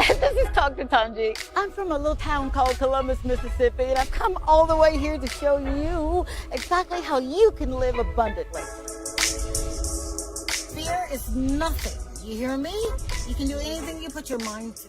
This is Dr. Tanji. I'm from a little town called Columbus, Mississippi, and I've come all the way here to show you exactly how you can live abundantly. Fear is nothing. You hear me? You can do anything you put your mind to.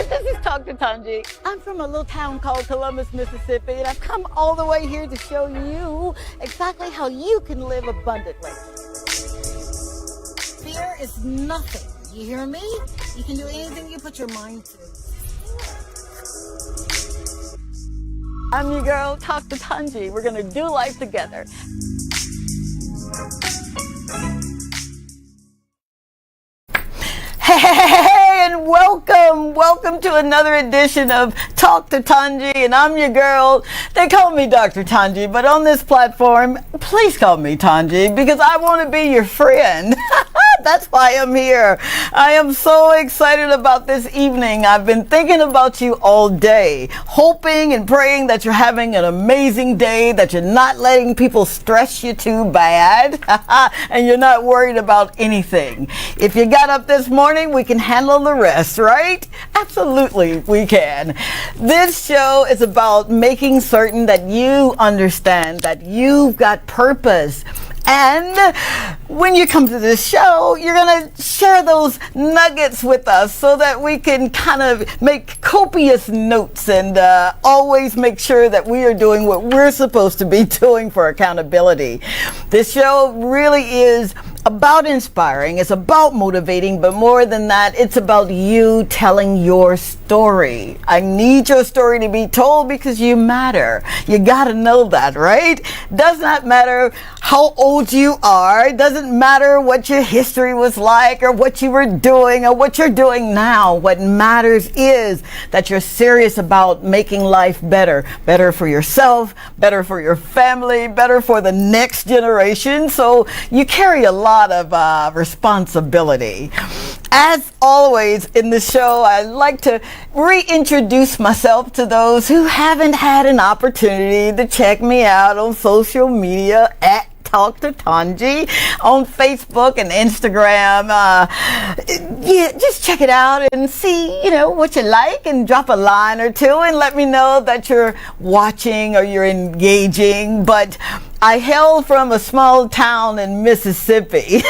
This is Dr. Tanji. I'm from a little town called Columbus, Mississippi, and I've come all the way here to show you exactly how you can live abundantly. Fear is nothing. You hear me? You can do anything you put your mind to. I'm your girl, Dr. Tanji. We're gonna do life together. Hey, and welcome to another edition of Talk to Tanji, and I'm your girl. They call me Dr. Tanji, but on this platform, please call me Tanji because I want to be your friend. That's why I'm here. I am so excited about this evening. I've been thinking about you all day, hoping and praying that you're having an amazing day, that you're not letting people stress you too bad, and you're not worried about anything. If you got up this morning, we can handle the rest, right? Absolutely, we can. This show is about making certain that you understand that you've got purpose. And when you come to this show, you're going to share those nuggets with us so that we can kind of make copious notes and always make sure that we are doing what we're supposed to be doing for accountability. This show really is about inspiring, it's about motivating, but more than that, it's about you telling your story. I need your story to be told because you matter. You gotta know that, right? Does not matter how old you are. It doesn't matter what your history was like or what you were doing or what you're doing now. What matters is that you're serious about making life better. Better for yourself, better for your family, better for the next generation. So you carry a lot of responsibility. As always in the show, I like to reintroduce myself to those who haven't had an opportunity to check me out on social media at Talk to Tanji on Facebook and Instagram. Yeah, just check it out and see, what you like and drop a line or two and let me know that you're watching or you're engaging. But I hail from a small town in Mississippi.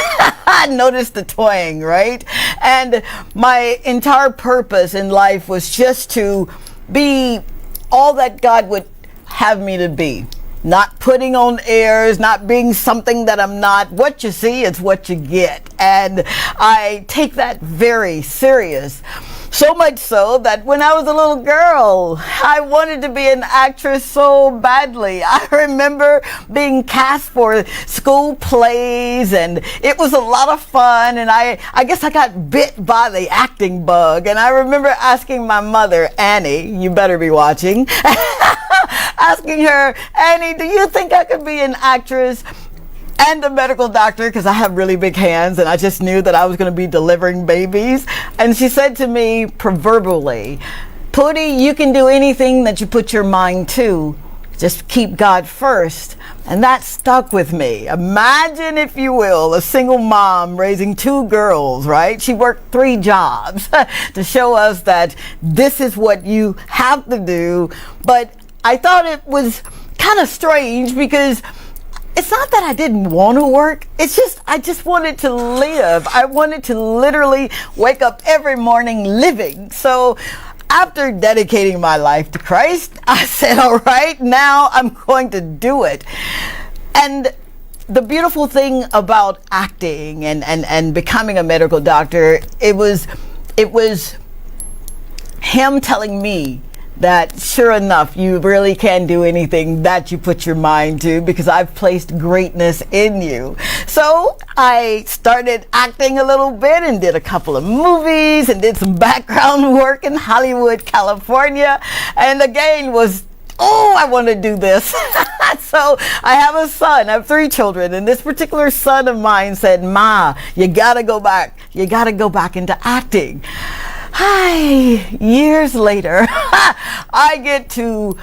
I noticed the twang, right? And my entire purpose in life was just to be all that God would have me to be. Not putting on airs, not being something that I'm not. What you see is what you get. And I take that very serious. So much so that when I was a little girl, I wanted to be an actress so badly. I remember being cast for school plays, and it was a lot of fun, and I guess I got bit by the acting bug. And I remember asking my mother, Annie, you better be watching, asking her, Annie, do you think I could be an actress and a medical doctor, because I have really big hands and I just knew that I was going to be delivering babies? And she said to me proverbially, Pootie, you can do anything that you put your mind to. Just keep God first. And that stuck with me. Imagine, if you will, a single mom raising two girls, right? She worked 3 jobs to show us that this is what you have to do. But I thought it was kind of strange because it's not that I didn't want to work. It's just, I just wanted to live. I wanted to literally wake up every morning living. So after dedicating my life to Christ, I said, all right, now I'm going to do it. And the beautiful thing about acting and becoming a medical doctor, it was him telling me that sure enough, you really can do anything that you put your mind to, because I've placed greatness in you. So I started acting a little bit and did a couple of movies and did some background work in Hollywood, California, and again I want to do this. So I have a son. I have 3 children, and this particular son of mine said, "Ma, you gotta go back. You gotta go back into acting." Hi, years later, I get to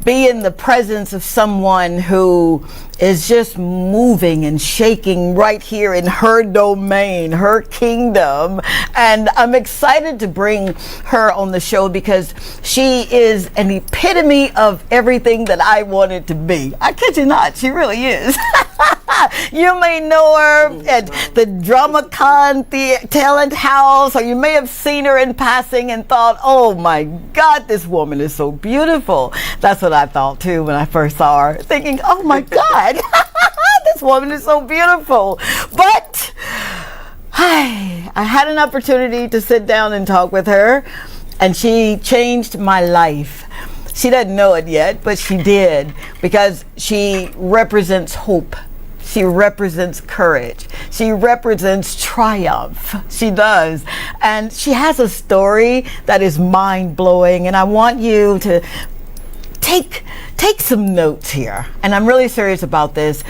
be in the presence of someone who is just moving and shaking right here in her domain, her kingdom. And I'm excited to bring her on the show because she is an epitome of everything that I wanted to be. I kid you not, she really is. You may know her at the DramaCon Talent House, or you may have seen her in passing and thought, oh my God, this woman is so beautiful. That's what I thought too when I first saw her, thinking, oh my God, this woman is so beautiful. But I had an opportunity to sit down and talk with her, and she changed my life. She doesn't know it yet, but she did, because she represents hope. She represents courage. She represents triumph. She does. And she has a story that is mind-blowing, and I want you to take some notes here. And I'm really serious about this.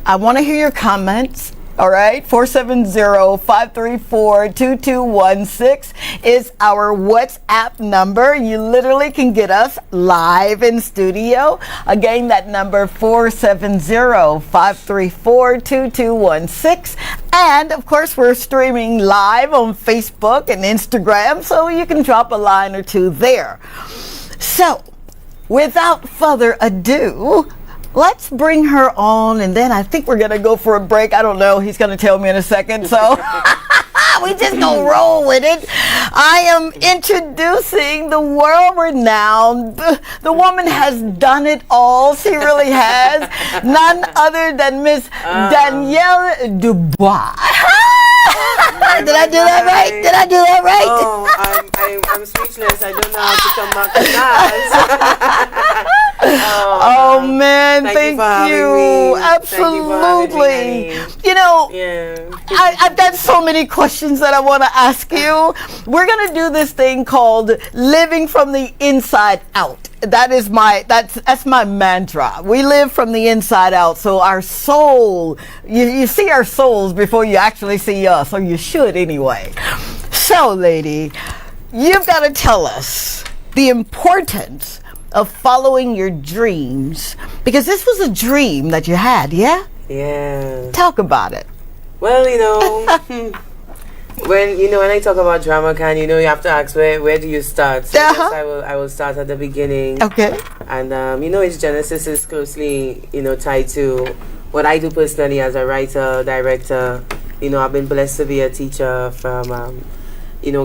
I want to hear your comments. All right, 470-534-2216 is our WhatsApp number. You literally can get us live in studio. Again, that number 470-534-2216. And of course, we're streaming live on Facebook and Instagram, so you can drop a line or two there. So, without further ado, let's bring her on, and then I think we're going to go for a break. I don't know. He's going to tell me in a second, so we just gonna roll with it. I am introducing the world-renowned, the woman has done it all. She really has. None other than Miss Danielle Du Bois. Did I do that right? Did I do that right? Oh, I'm speechless. I don't know how to come back to that. Oh man, thank you. Absolutely. You know, I've got so many questions that I want to ask you. We're gonna do this thing called living from the inside out. That's my mantra. We live from the inside out. So our soul, you see our souls before you actually see us, or you should anyway. So, lady, you've got to tell us the importance of following your dreams, because this was a dream that you had, yeah? Yeah. Talk about it. Well, when I talk about DramaCon, you have to ask where do you start? So I will start at the beginning. Okay. And its genesis is closely tied to what I do personally as a writer, director. I've been blessed to be a teacher from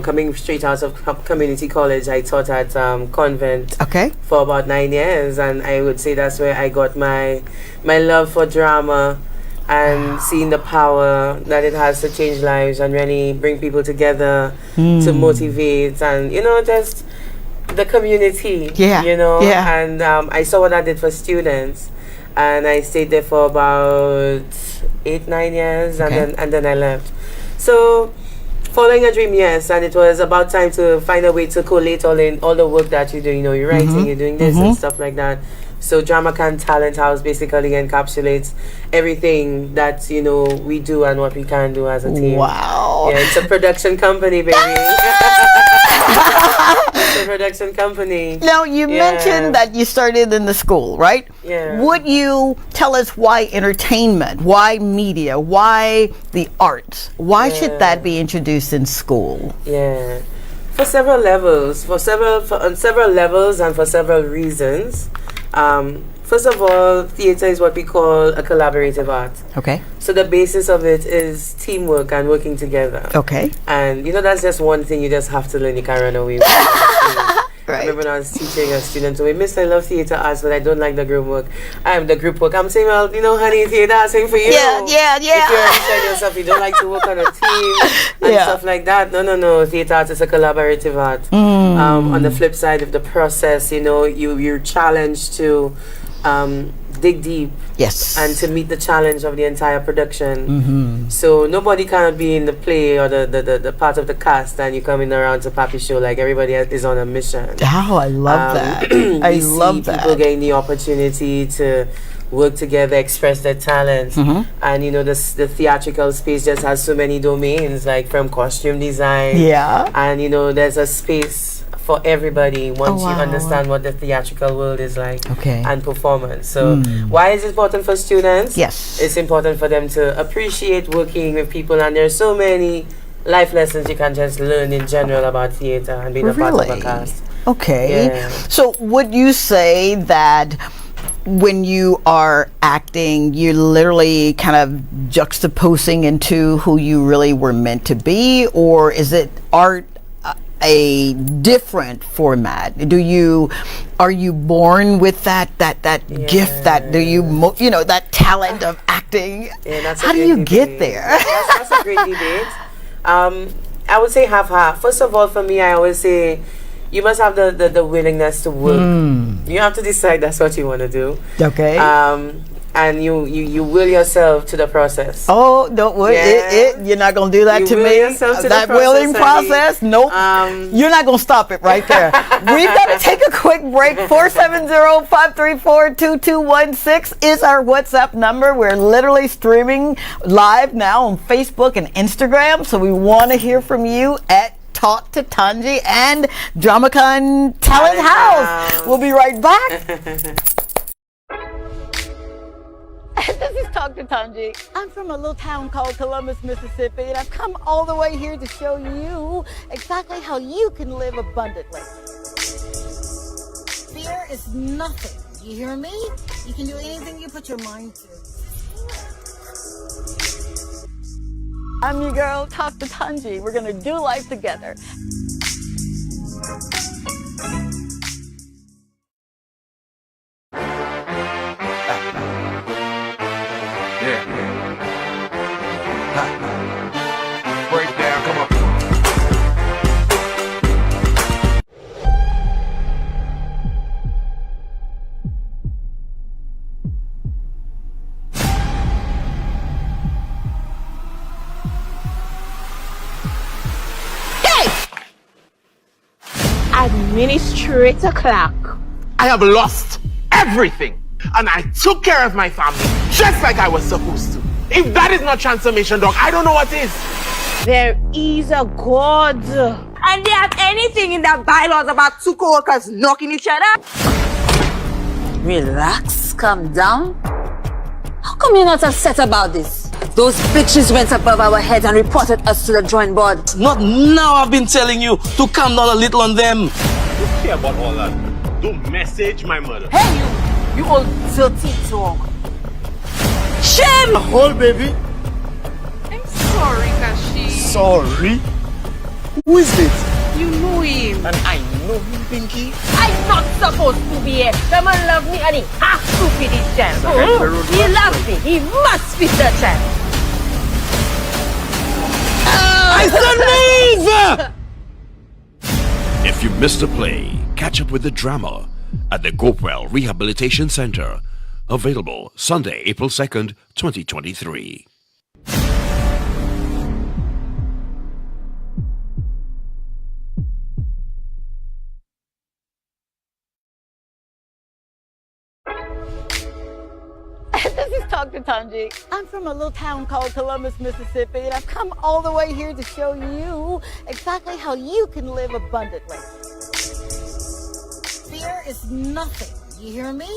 coming straight out of community college. I taught at convent for about 9 years, and I would say that's where I got my love for drama and seeing the power that it has to change lives and really bring people together, to motivate, and just the community. And I saw what I did for students, and I stayed there for about 8-9 years, and then I left. So following a dream, yes, and it was about time to find a way to collate all the work that you do. You're writing, you're doing this and stuff like that. So DramaCon Talent House basically encapsulates everything that we do and what we can do as a team. Wow! Yeah, it's a production company, baby. It's a production company. Now you mentioned that you started in the school, right? Yeah. Would you tell us why entertainment, why media, why the arts? Why should that be introduced in school? Yeah, for several levels, on several levels, and for several reasons. First of all, theater is what we call a collaborative art. Okay. So the basis of it is teamwork and working together. Okay. And that's just one thing you just have to learn. You can't run away with it. Right. I remember when I was teaching a student told me, Miss, I love theater arts, but I don't like the group work. The group work. I'm saying, well, you know, honey, theater arts ain't for you. Yeah. If you're inside yourself, you don't like to work on a team and stuff like that. No. Theater arts is a collaborative art. On the flip side of the process, you know, you're challenged to dig deep. Yes. And to meet the challenge of the entire production. So nobody cannot be in the play or the part of the cast and you coming around to Papi show like everybody is on a mission. Oh, I love that. I love that. People getting the opportunity to work together, express their talents. And you know, the theatrical space just has so many domains, like from costume design. Yeah. And you know, there's a space for everybody once you understand what the theatrical world is like and performance. So why is it important for students? Yes. It's important for them to appreciate working with people, and there's so many life lessons you can just learn in general about theater and being a part of a cast. Okay. Yeah. So would you say that when you are acting, you're literally kind of juxtaposing into who you really were meant to be, or is it art a different format? Are you born with that gift, that that talent of acting? How do you get there? That's a great debate. I would say half. First of all, for me, I always say you must have the willingness to work. You have to decide that's what you want to do. Okay. And you will yourself to the process. Oh, don't worry. You're not going to do that to me. That willing process. Nope. You're not going to stop it right there. We've got to take a quick break. 470-534-2216 is our WhatsApp number. We're literally streaming live now on Facebook and Instagram. So we want to hear from you at Talk to Tanji and DramaCon Talent House. We'll be right back. This is Talk to Tanji. I'm from a little town called Columbus, Mississippi, and I've come all the way here to show you exactly how you can live abundantly. Fear is nothing. You hear me? You can do anything you put your mind to. I'm your girl, Talk to Tanji. We're gonna do life together. Breakdown, come on. Administrator Clark. I have lost everything, and I took care of my family just like I was supposed to. If that is not transformation, dog, I don't know what is. There is a God. And they have anything in their bylaws about two co-workers knocking each other? Relax, calm down. How come you're not upset about this? Those bitches went above our heads and reported us to the drawing board. Not now. I've been telling you to calm down a little on them. Don't care about all that. Don't message my mother. Hey, you old dirty dog. Shame! Hold, baby. I'm sorry, Kashi. Sorry? Who is it? You know him. And I know him, Pinky. I'm not supposed to be here. The man loves me and he has to feed his child. He loves me. He must feed the child. I said move! If you missed a play, catch up with the drama at the Gopwell Rehabilitation Center. Available Sunday, April 2nd, 2023. This is Talk to Tanji. I'm from a little town called Columbus, Mississippi, and I've come all the way here to show you exactly how you can live abundantly. Fear is nothing. You hear me?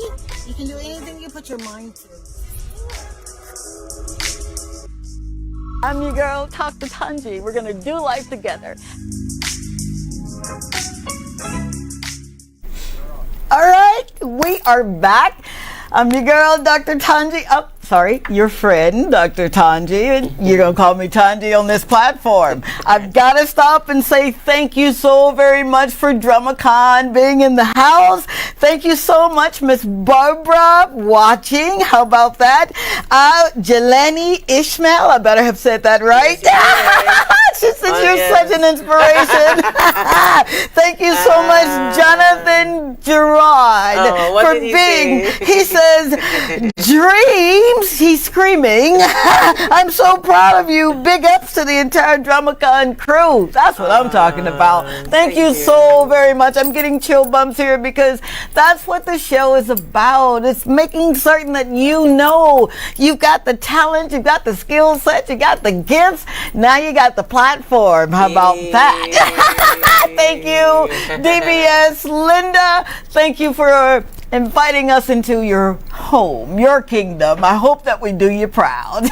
You can do anything you put your mind to. I'm your girl, Talk to Tanji. We're gonna do life together. All right, we are back. I'm your girl, Dr. Tanji. Oh, your friend, Dr. Tanji, and you're going to call me Tanji on this platform. I've got to stop and say thank you so very much for DramaCon being in the house. Thank you so much, Miss Barbara, watching. How about that? Jelani Ishmael, I better have said that right. She said you're such an inspiration. Thank you so much, Jonathan Gerard, for being. He says, dreams. He's screaming. I'm so proud of you. Big ups to the entire DramaCon crew. That's what I'm talking about. Thank you so very much. I'm getting chill bumps here because that's what the show is about. It's making certain that you know you've got the talent, you've got the skill set, you got the gifts. Now you got the platform. How about that? Thank you, DBS. Linda, thank you for inviting us into your home, your kingdom. I hope that we do you proud.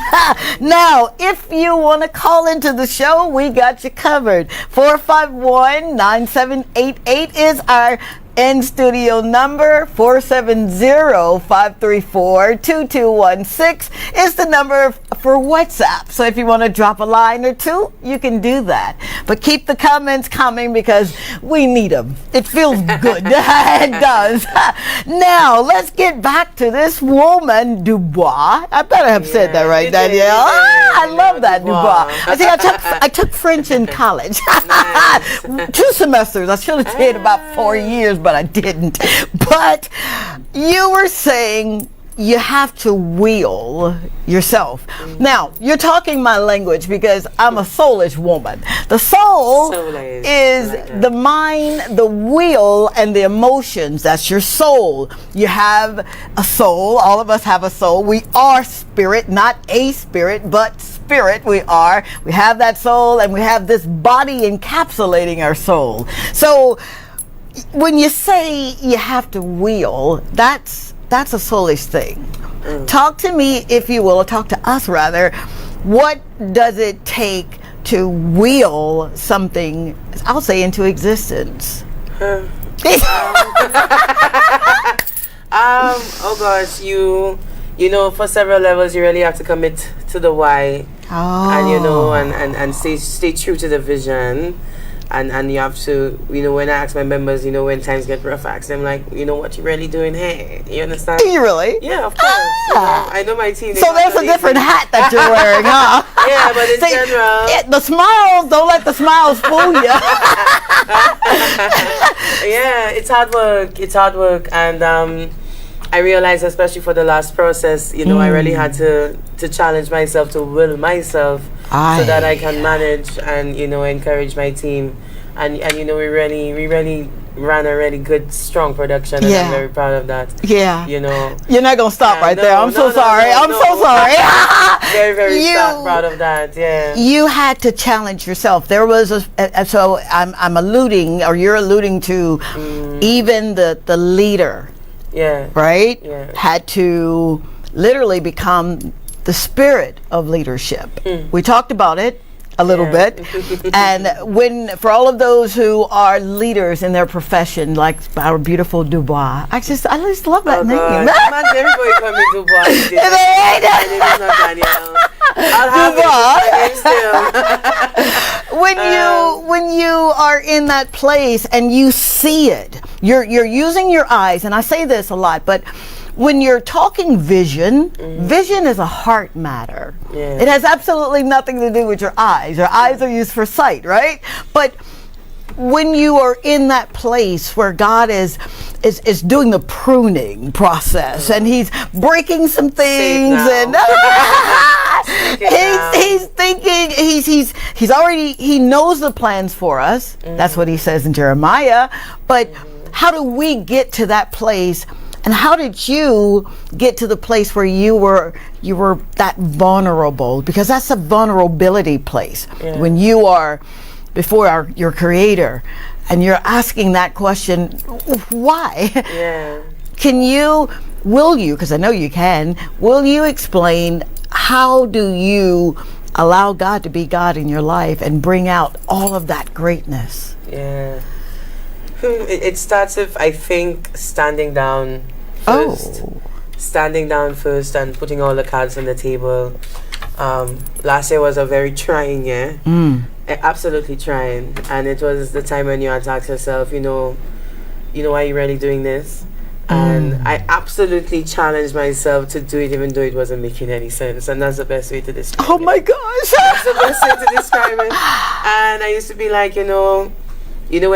Now, if you want to call into the show, we got you covered. 451-9788 is our in-studio number. 470-534-2216 is the number for WhatsApp. So if you want to drop a line or two, you can do that. But keep the comments coming because we need them. It feels good. It does. Now, let's get back to this woman, Du Bois. I better have said that right, Danielle. I love that, Du Bois. I think I took French in college. 2 semesters. I should have said about 4 years, but I didn't. But you were saying you have to will yourself. Now, you're talking my language because I'm a soulish woman. The soul is the mind, the will, and the emotions. That's your soul. You have a soul. All of us have a soul. We are spirit, not a spirit, but spirit we are. We have that soul, and we have this body encapsulating our soul. So when you say you have to will, that's a soulish thing. Talk to me, if you will, or talk to us rather. What does it take to will something, I'll say, into existence? Oh gosh, you know, for several levels, you really have to commit to the why, and you know, and stay true to the vision. And you have to, you know, when I ask my members, you know, when times get rough, I ask them, like, you know, what you really doing here? You understand? Do you really? Yeah, of course. You know, I know my team. So there's a different hat that you're wearing, huh? Yeah, but in general. The smiles, don't let the smiles fool you. Yeah, it's hard work. It's hard work. And I realized, especially for the last process, you know, I really had to challenge myself, to will myself, so that I can manage and, you know, encourage my team. And you know, we really ran a really good, strong production, and I'm very proud of that. Yeah. You know. You're not going to stop right there. I'm so sorry. I'm so sorry. Very, very proud of that. Yeah. You had to challenge yourself. There was so I'm alluding, or you're alluding to, even the leader. Yeah. Right? Yeah. Had to literally become the spirit of leadership. We talked about it a little bit. And for all of those who are leaders in their profession, like our beautiful Du Bois, I just love that name. Everybody call me Du Bois. My name is not Danielle. I'll have when you are in that place and you see it, you're using your eyes, and I say this a lot, but when you're talking vision, vision is a heart matter. It has absolutely nothing to do with your eyes. Your eyes are used for sight, right? But when you are in that place where God is doing the pruning process, and He's breaking some things, and He's thinking, He knows the plans for us. That's what He says in Jeremiah. But how do we get to that place? And how did you get to the place where you were that vulnerable? Because that's a vulnerability place. When you are before your Creator, and you're asking that question, why? Will you, because I know you can, will you explain how do you allow God to be God in your life and bring out all of that greatness? Yeah. It starts with, I think, standing down first. standing down first and putting all the cards on the table. Last year was a very trying year, absolutely trying, and it was the time when you had to ask yourself, you know, are you really doing this? And I absolutely challenged myself to do it, even though it wasn't making any sense. And that's the best way to describe it. Oh my gosh. That's the best way to describe it. And I used to be like, when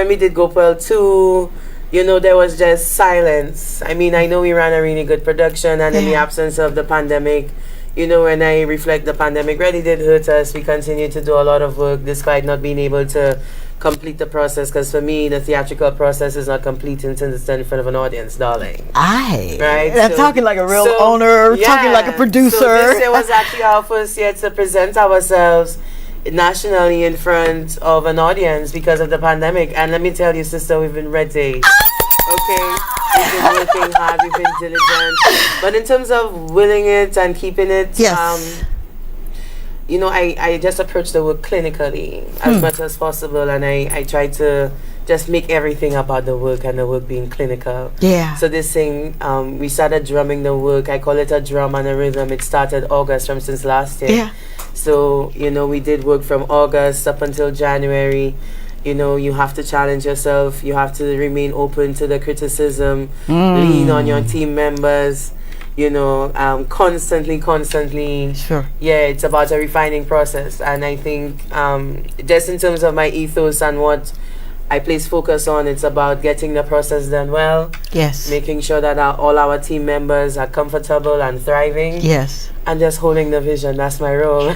we did GoPel 2, there was just silence. I mean, I know we ran a really good production, and in the absence of the pandemic, when I reflect, the pandemic really did hurt us. We continued to do a lot of work despite not being able to complete the process, because for me, the theatrical process is not complete until it's done in front of an audience, darling. Right? So, talking like a real owner, talking like a producer. So this year was actually our first year to present ourselves nationally in front of an audience because of the pandemic. And let me tell you, sister, we've been ready. Okay? We've been working hard, we've been diligent. But in terms of willing it and keeping it, I just approach the work clinically as much as possible, and I try to just make everything about the work and the work being clinical. Yeah. So this thing, we started drumming the work. I call it a drum and a rhythm. It started August since last year. Yeah. So, we did work from August up until January. You have to challenge yourself. You have to remain open to the criticism, lean on your team members. Constantly. Sure. Yeah, it's about a refining process. And I think just in terms of my ethos and what I place focus on, it's about getting the process done well. Yes. Making sure that all our team members are comfortable and thriving. Yes. And just holding the vision. That's my role.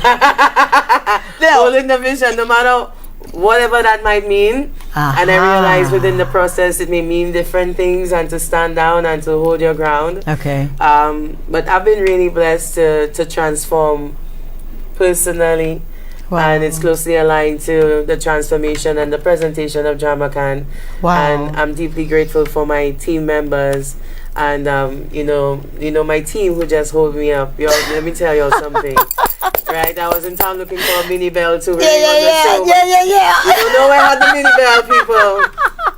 Holding the vision, no matter whatever that might mean. And I realize within the process it may mean different things, and to stand down and to hold your ground. Okay. But I've been really blessed to transform personally. Wow. And it's closely aligned to the transformation and the presentation of DramaCon. Wow. And I'm deeply grateful for my team members and my team who just hold me up. Let me tell you something. Right, I was in town looking for a mini bell to ring on the show. Yeah. You don't know I had the mini bell, people.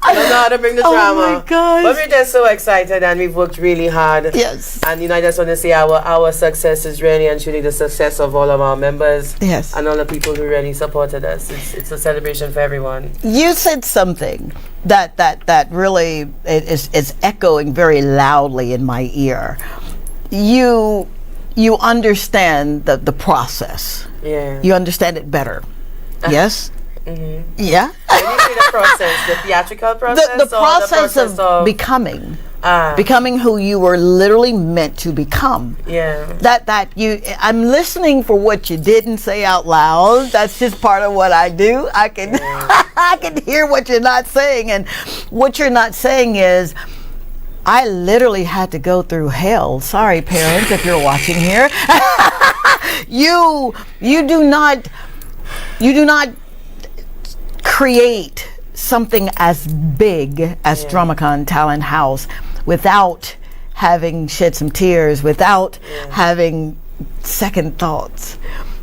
I don't know how to bring the drama. Oh my gosh. But we're just so excited, and we've worked really hard. Yes. And I just want to say our success is really and truly the success of all of our members. Yes. And all the people who really supported us. It's a celebration for everyone. You said something that really is echoing very loudly in my ear. You understand the process. Yeah. You understand it better. Yes? Mm-hmm. Yeah? When you say the process, the theatrical process, the process of becoming. Becoming who you were literally meant to become. Yeah. I'm listening for what you didn't say out loud. That's just part of what I do. I can I can hear what you're not saying, and what you're not saying is, I literally had to go through hell. Sorry, parents, if you're watching here. You do not create something as big as DramaCon Talent House without having shed some tears, without having second thoughts.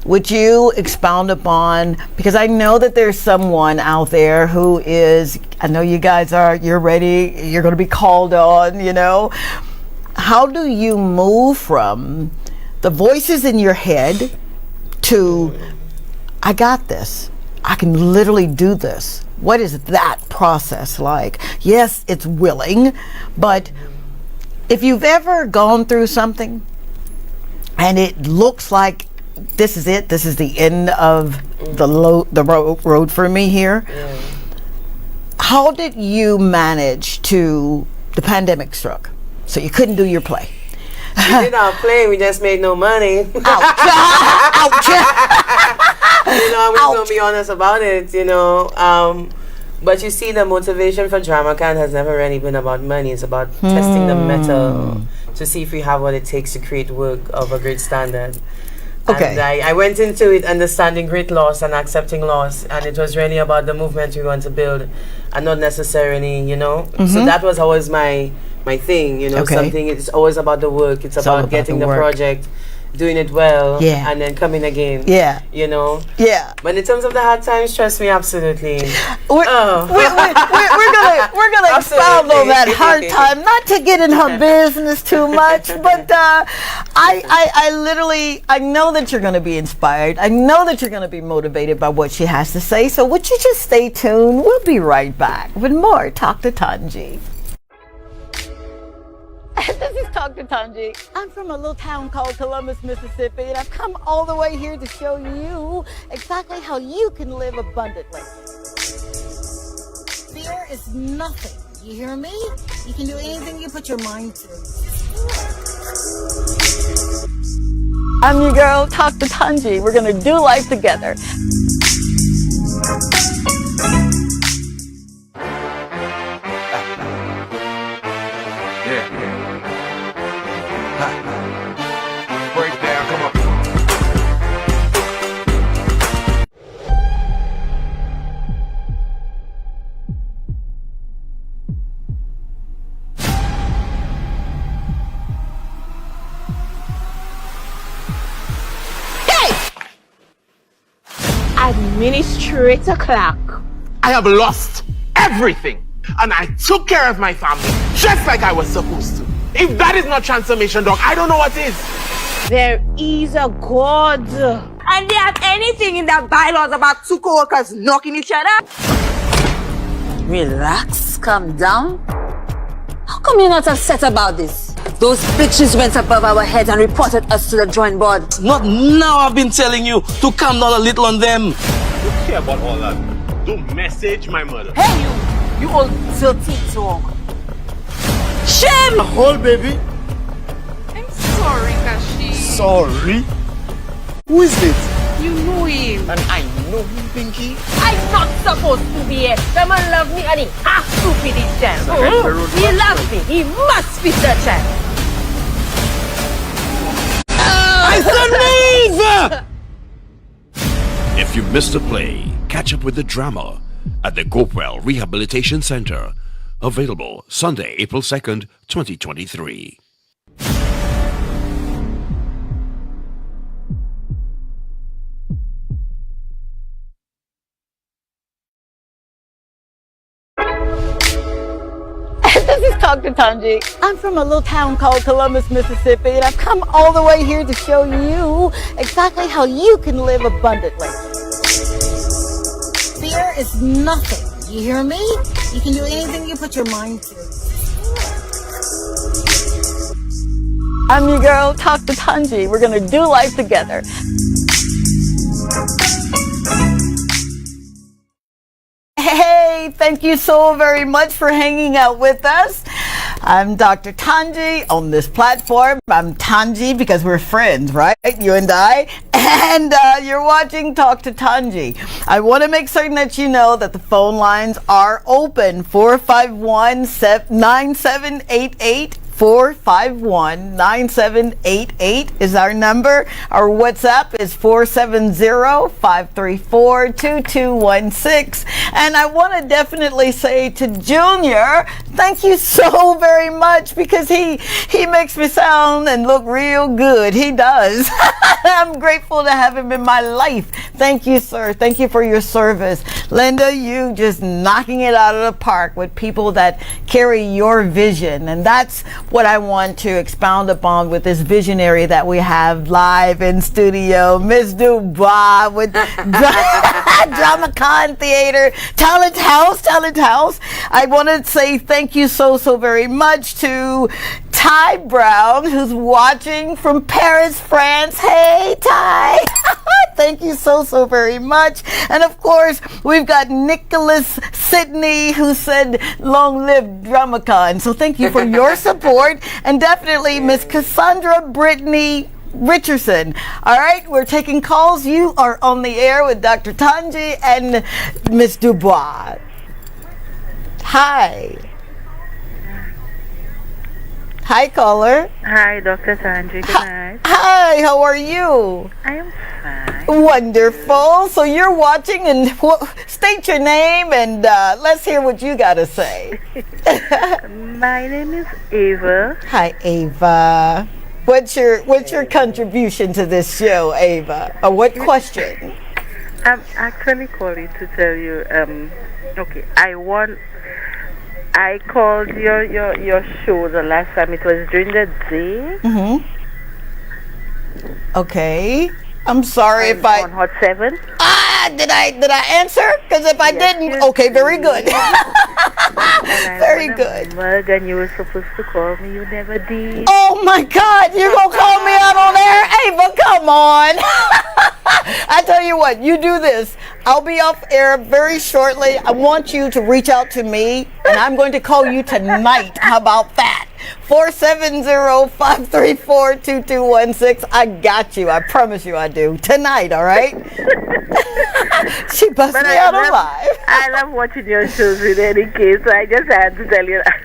Would you expound upon, because I know that there's someone out there who is, I know you guys you're ready, you're going to be called on, How do you move from the voices in your head to, I got this, I can literally do this? What is that process like? Yes, it's willing, but if you've ever gone through something and it looks like this is it, this is the end of the road for me here. Yeah. How did you manage the pandemic struck, so you couldn't do your play? We did our play, we just made no money. Ouch. We're going to be honest about it, But you see, the motivation for DramaCon has never really been about money. It's about testing the metal to see if we have what it takes to create work of a great standard. Okay. And I went into it understanding great loss and accepting loss, and it was really about the movement we want to build, and not necessarily, So that was always my thing, Okay. Something. It's always about the work. It's all about getting the the work. project doing it well, Yeah. and then coming again. Yeah. You know. Yeah. But in terms of the hard times, trust me, absolutely. We're gonna expound on that hard time, not to get in her business too much, but I literally, I know that you're gonna be inspired. I know that you're gonna be motivated by what she has to say. So would you just stay tuned? We'll be right back with more Talk to Tanji. This is Talk to Tanji. I'm from a little town called Columbus, Mississippi, and I've come all the way here to show you exactly how you can live abundantly. Fear is nothing. You hear me? You can do anything you put your mind to. I'm your girl, Talk to Tanji. We're gonna do life together. Break down, come on. Administrator Clark. I have lost everything, and I took care of my family just like I was supposed to. If that is not transformation, dog, I don't know what is. There is a God. And they have anything in their bylaws about two co-workers knocking each other? Relax, calm down. How come you're not upset about this? Those bitches went above our heads and reported us to the drawing board. Not now, I've been telling you to calm down a little on them. Don't care about all that. Don't message my mother. Hey, you old dirty dog. Shame! Hold, baby. I'm sorry, Kashi. Sorry? Who is it? You know him. And I know him, Pinky. I'm not supposed to be here. The man love me and he has to feed his child. He loves me. He must feed the child. I said move! If you missed a play, catch up with the drama at the Gopewell Rehabilitation Center. Available Sunday, April 2nd, 2023. This is Talk to Tanji. I'm from a little town called Columbus, Mississippi, and I've come all the way here to show you exactly how you can live abundantly. Fear is nothing. You hear me? You can do anything you put your mind to. I'm your girl, Talk to Tanji. We're gonna do life together. Hey, thank you so very much for hanging out with us. I'm Dr. Tanji on this platform. I'm Tanji because we're friends, right? You and I. And you're watching Talk to Tanji. I want to make certain that you know that the phone lines are open. 451-9788. 451-9788 is our number. Our WhatsApp is 470-534-2216. And I want to definitely say to Junior, thank you so very much because he makes me sound and look real good. He does. I'm grateful to have him in my life. Thank you, sir. Thank you for your service. Linda, you just knocking it out of the park with people that carry your vision. And that's what I want to expound upon with this visionary that we have live in studio, Miss Du Bois with DramaCon Theater, Talent House. I want to say thank you so very much to Ty Brown, who's watching from Paris, France. Hey, Ty. Thank you so very much. And of course, we've got Nicholas Sidney, who said, long live DramaCon. So thank you for your support. And definitely Miss Cassandra Brittany Richardson. All right, we're taking calls. You are on the air with Dr. Tanji and Miss Du Bois. Hi. Hi, caller. Hi, Dr. Tanji. Good night. Hi, how are you? I am fine. Wonderful. So you're watching, and state your name, and let's hear what you got to say. My name is Ava. Hi, Ava. What's your contribution to this show, Ava? Or what question? I'm actually calling to tell you, okay, I called your show the last time. It was during the day. Mm-hmm. Okay. I'm sorry if I... On Hot 7. Did I answer? Because if I didn't... Okay, very good. Very good. And you were supposed to call me. You never did. Oh, my God. You're going to call me out on air? Ava, come on. I tell you what, you do this. I'll be off air very shortly. I want you to reach out to me, and I'm going to call you tonight. How about that? 470-534-2216. I got you. I promise you I do. Tonight, all right? She busted me out alive. I love watching your shows in any case, so I just had to tell you that.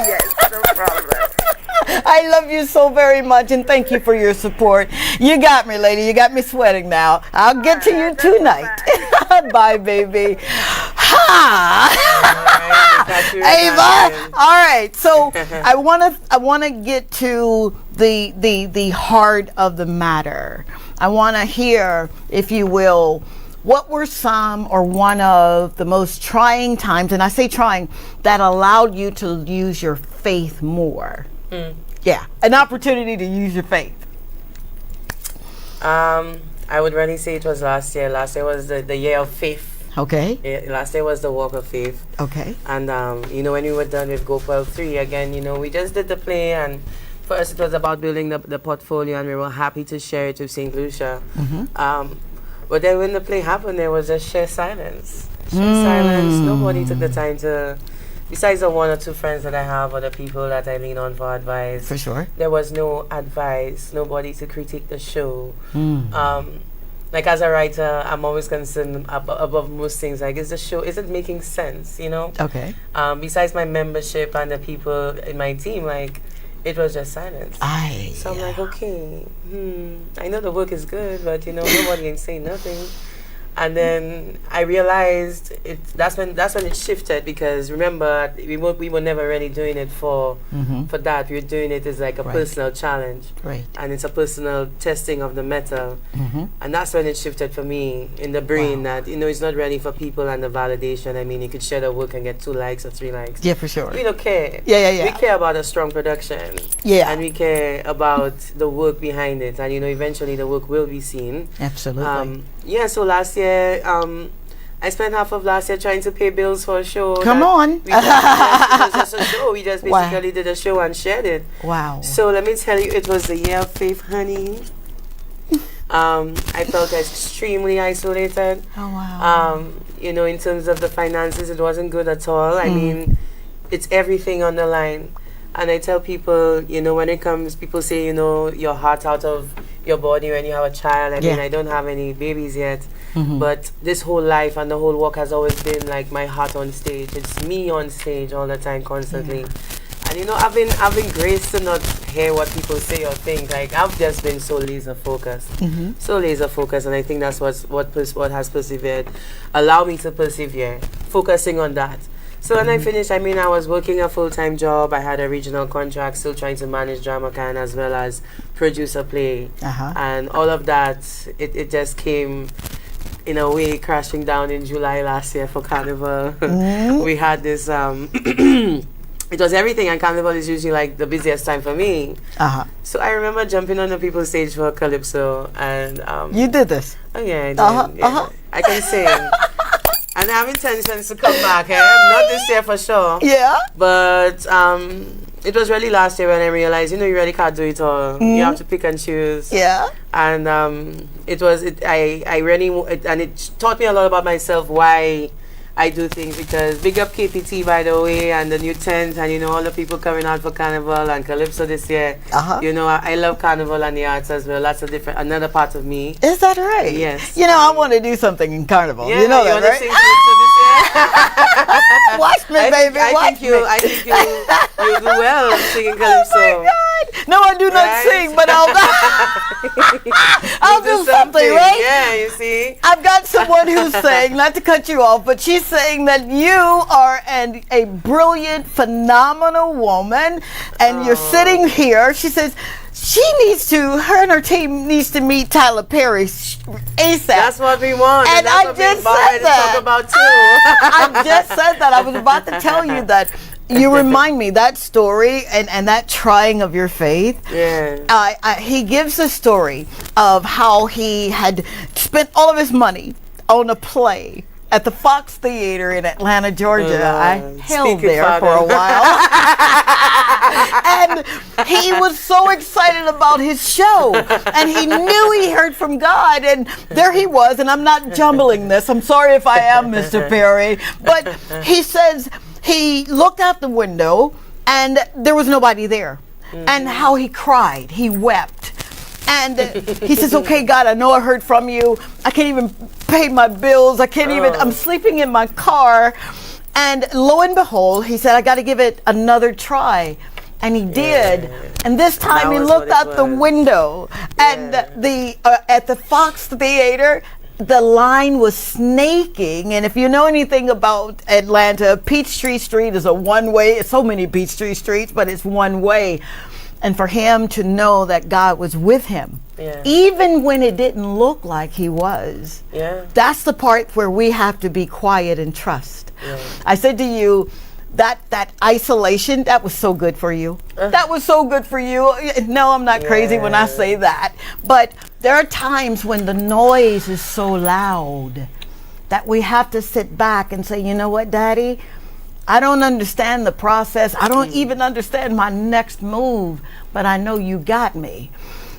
Yes, no problem. I love you so very much, and thank you for your support. You got me, lady. You got me sweating now. I'll get to you tonight. Bye, baby. Ha! Ava. All right. So I wanna get to the heart of the matter. I want to hear, if you will, what were some or one of the most trying times, and I say trying, that allowed you to use your faith more? Yeah, an opportunity to use your faith. I would really say it was last year. Last year was the year of faith. Okay. Yeah, last year was the walk of faith. Okay. And when we were done with GoPro 3 again, we just did the play, and for us it was about building the portfolio, and we were happy to share it with St. Lucia. But then when the play happened, there was just sheer silence. Silence. Nobody took the time to, besides the one or two friends that I have, or the people that I lean on for advice. For sure. There was no advice, nobody to critique the show. Like, as a writer, I'm always concerned above most things. Like, is it making sense, Okay. Besides my membership and the people in my team, like, it was just silence. So I'm like, okay, I know the work is good, but nobody ain't saying nothing. And then I realized that's when it shifted, because remember, we were never really doing it for that. We were doing it as like a personal challenge. Right. And it's a personal testing of the metal. And that's when it shifted for me in the brain that, it's not ready for people and the validation. I mean, you could share the work and get 2 likes or 3 likes. Yeah, for sure. We don't care. Yeah. We care about a strong production. Yeah. And we care about the work behind it. And, eventually the work will be seen. Absolutely. So last year, I spent half of last year trying to pay bills for a show. Come on. It was just a show. We just basically did a show and shared it. Wow. So let me tell you, it was the year of faith, honey. I felt extremely isolated. Oh, wow. In terms of the finances, it wasn't good at all. I mean, it's everything on the line. And I tell people, when it comes, people say, your heart out of your body when you have a child. I mean, I don't have any babies yet, but this whole life and the whole walk has always been like my heart on stage. It's me on stage all the time, constantly. And I've been graced to not hear what people say or think. Like, I've just been so laser focused, and I think that's what has persevered, allowed me to persevere, focusing on that. So when I finished, I was working a full-time job. I had a regional contract, still trying to manage DramaCan as well as produce a play. And all of that, it just came, in a way, crashing down in July last year for Carnival. We had this, it was everything, and Carnival is usually like the busiest time for me. So I remember jumping on the people's stage for Calypso, and... you did this? Oh, yeah, I did. I can sing. And I have intentions to come back. Not this year for sure. Yeah. But it was really last year when I realized, you really can't do it all. You have to pick and choose. Yeah. And it taught me a lot about myself, why I do things, because big up KPT, by the way, and the new tent, and all the people coming out for Carnival and Calypso this year. I love Carnival and the arts as well. That's another part of me. Is that right? Yes. I want to do something in Carnival. Yeah, you know that, right? Sing Calypso this year? Watch me, baby. I think you do well singing Calypso. Oh my God. No, I do not sing, but I'll do something, right? Yeah, you see. I've got someone who's saying, not to cut you off, but she's saying that you are a brilliant, phenomenal woman, and you're sitting here. She says, her and her team needs to meet Tyler Perry ASAP. That's what we want. And that's I what just we wanted said to that. talk about too. I just said that. I was about to tell you that. You remind me that story and that trying of your faith. Yeah. He gives a story of how he had spent all of his money on a play at the Fox Theater in Atlanta, Georgia. I held there for a while. And he was so excited about his show. And he knew he heard from God. And there he was. And I'm not jumbling this. I'm sorry if I am, Mr. Perry. But he says he looked out the window and there was nobody there. And how he cried. He wept. And he says, okay, God, I know I heard from you. I can't even pay my bills. I'm sleeping in my car. And lo and behold, he said, I got to give it another try. And he did. And this time he looked out the window. And at the Fox Theater, the line was snaking. And if you know anything about Atlanta, Peachtree Street is a one-way. It's so many Peachtree Streets, but it's one way. And for him to know that God was with him, even when it didn't look like he was, that's the part where we have to be quiet and trust. I said to you, that isolation, that was so good for you. That was so good for you. No, I'm not crazy when I say that. But there are times when the noise is so loud that we have to sit back and say, you know what, Daddy? I don't understand the process. I don't even understand my next move, but I know you got me.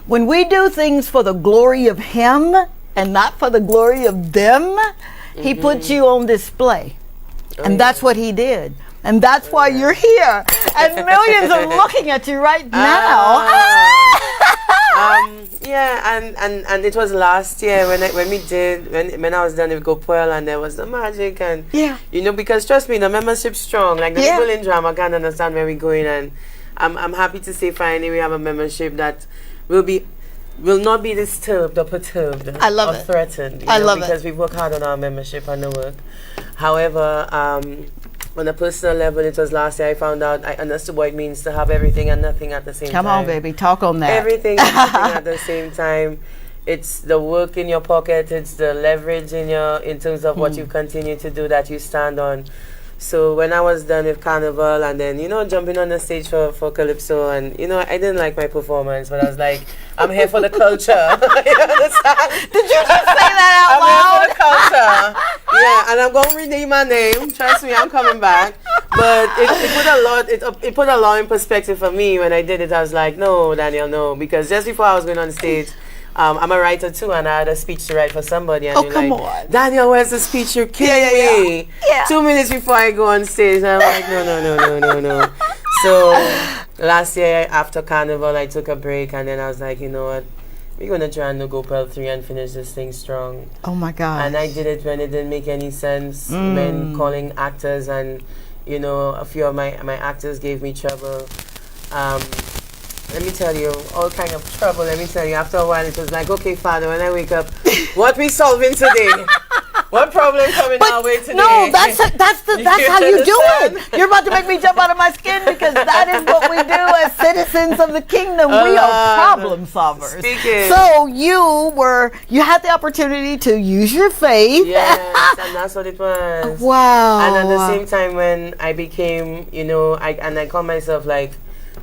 When we do things for the glory of him and not for the glory of them, he puts you on display. And that's what he did. And that's why you're here. And millions are looking at you right now. And it was last year when I was done with GoPuel and there was the magic and because trust me, the membership's strong. Like the people in drama can't understand where we're going, and I'm happy to say finally we have a membership that will not be disturbed or perturbed or threatened. I love it because we work hard on our membership and the work. However, on a personal level, it was last year I found out, I understood what it means to have everything and nothing at the same time. Come on, baby, talk on that. Everything and nothing at the same time. It's the work in your pocket, it's the leverage in terms of what you continue to do that you stand on. So when I was done with Carnival and then, jumping on the stage for Calypso and, I didn't like my performance, but I was like, I'm here for the culture. You understand? Did you just say that out loud? I'm here for the culture. Yeah, and I'm going to rename my name. Trust me, I'm coming back. But it put a lot in perspective for me when I did it. I was like, no, Danielle, no. Because just before I was going on stage, I'm a writer too, and I had a speech to write for somebody. And come on. Danielle, where's the speech? You're kidding me. Yeah. 2 minutes before I go on stage, I'm like, no. So last year after Carnival, I took a break, and then I was like, you know what? We're going to try and go Pearl 3 and finish this thing strong. Oh my God. And I did it when it didn't make any sense, when calling actors, and, a few of my actors gave me trouble. Let me tell you, all kind of trouble. Let me tell you, after a while, it was like, okay, Father, when I wake up, what we solving today? What problem coming our way today? No, that's how you do it. You're about to make me jump out of my skin because that is what we do as citizens of the kingdom. We are problem solvers. Speaking. So you had the opportunity to use your faith. Yes, and that's what it was. Wow. And at the same time, when I became, I call myself like,